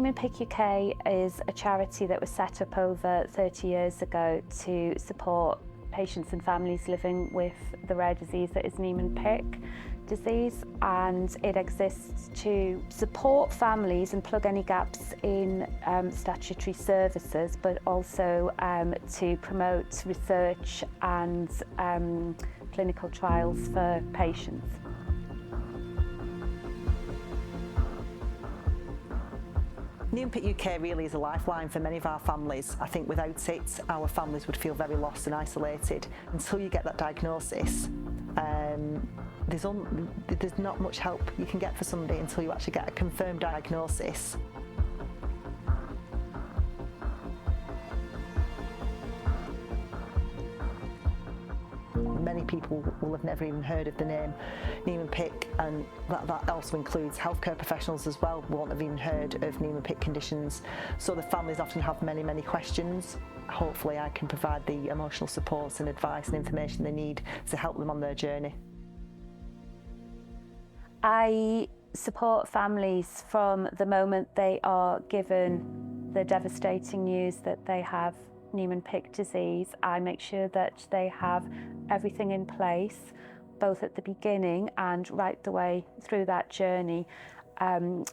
NPUK UK is a charity that was set up over 30 years ago to support patients and families living with the rare disease that is Niemann-Pick disease, and it exists to support families and plug any gaps in statutory services, but also to promote research and clinical trials for patients. NPUK UK really is a lifeline for many of our families. I think without it, our families would feel very lost and isolated. Until you get that diagnosis, there's not much help you can get for somebody until you actually get a confirmed diagnosis. Many people will have never even heard of the name Niemann-Pick, and that also includes healthcare professionals as well, won't have even heard of Niemann-Pick conditions. So the families often have many, many questions. Hopefully I can provide the emotional support and advice and information they need to help them on their journey. I support families from the moment they are given the devastating news that they have Niemann-Pick disease. I make sure that they have everything in place, both at the beginning and right the way through that journey.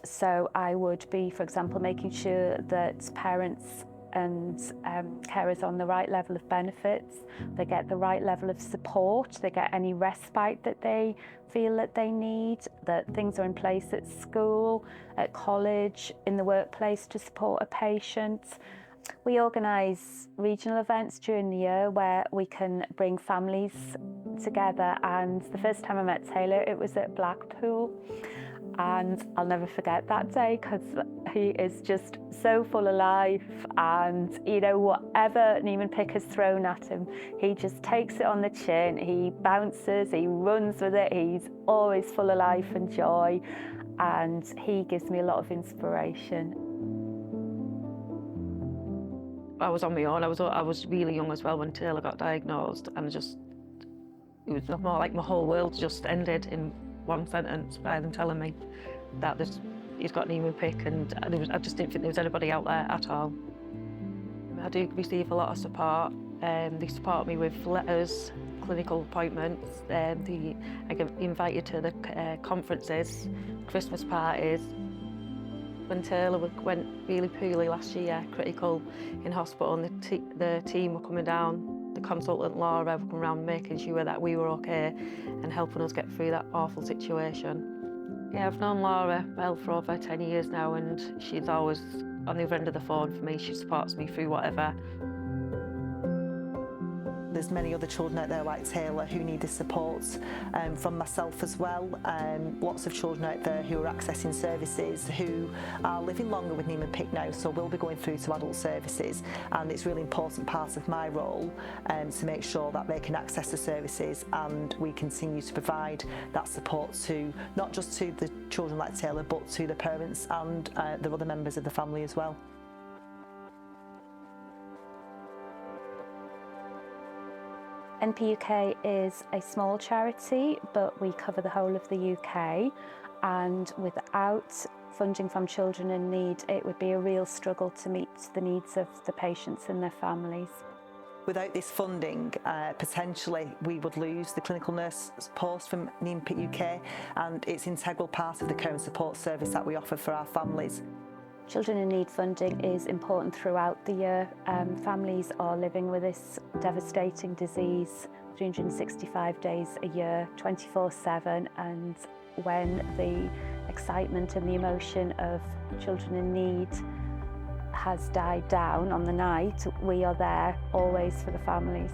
So I would be, for example, making sure that parents and carers are on the right level of benefits, they get the right level of support, they get any respite that they feel that they need, that things are in place at school, at college, in the workplace to support a patient. We organise regional events during the year where we can bring families together, and the first time I met Taylor, it was at Blackpool, and I'll never forget that day because he is just so full of life, and you know, whatever Niemann-Pick has thrown at him, he just takes it on the chin, he bounces, he runs with it, he's always full of life and joy, and he gives me a lot of inspiration. I was on my own. I was really young as well when Taylor got diagnosed, and it was more like my whole world just ended in one sentence by them telling me that he's got Niemann-Pick, and I just didn't think there was anybody out there at all. I do receive a lot of support. They support me with letters, clinical appointments. I get invited to the conferences, Christmas parties. When Taylor went really poorly last year, critical in hospital, and the team were coming down, the consultant Laura would come around making sure that we were okay and helping us get through that awful situation. Yeah, I've known Laura well for over 10 years now, and she's always on the other end of the phone for me. She supports me through whatever. There's many other children out there like Taylor who need the support from myself as well. Lots of children out there who are accessing services who are living longer with Niemann-Pick now, so we'll be going through to adult services, and it's a really important part of my role to make sure that they can access the services and we continue to provide that support to not just to the children like Taylor, but to the parents and the other members of the family as well. NPUK is a small charity, but we cover the whole of the UK, and without funding from Children in Need, it would be a real struggle to meet the needs of the patients and their families. Without this funding, potentially we would lose the clinical nurse post from NPUK UK, and it's an integral part of the care and support service that we offer for our families. Children in Need funding is important throughout the year. Families are living with this devastating disease 365 days a year, 24/7, and when the excitement and the emotion of Children in Need has died down on the night, we are there always for the families.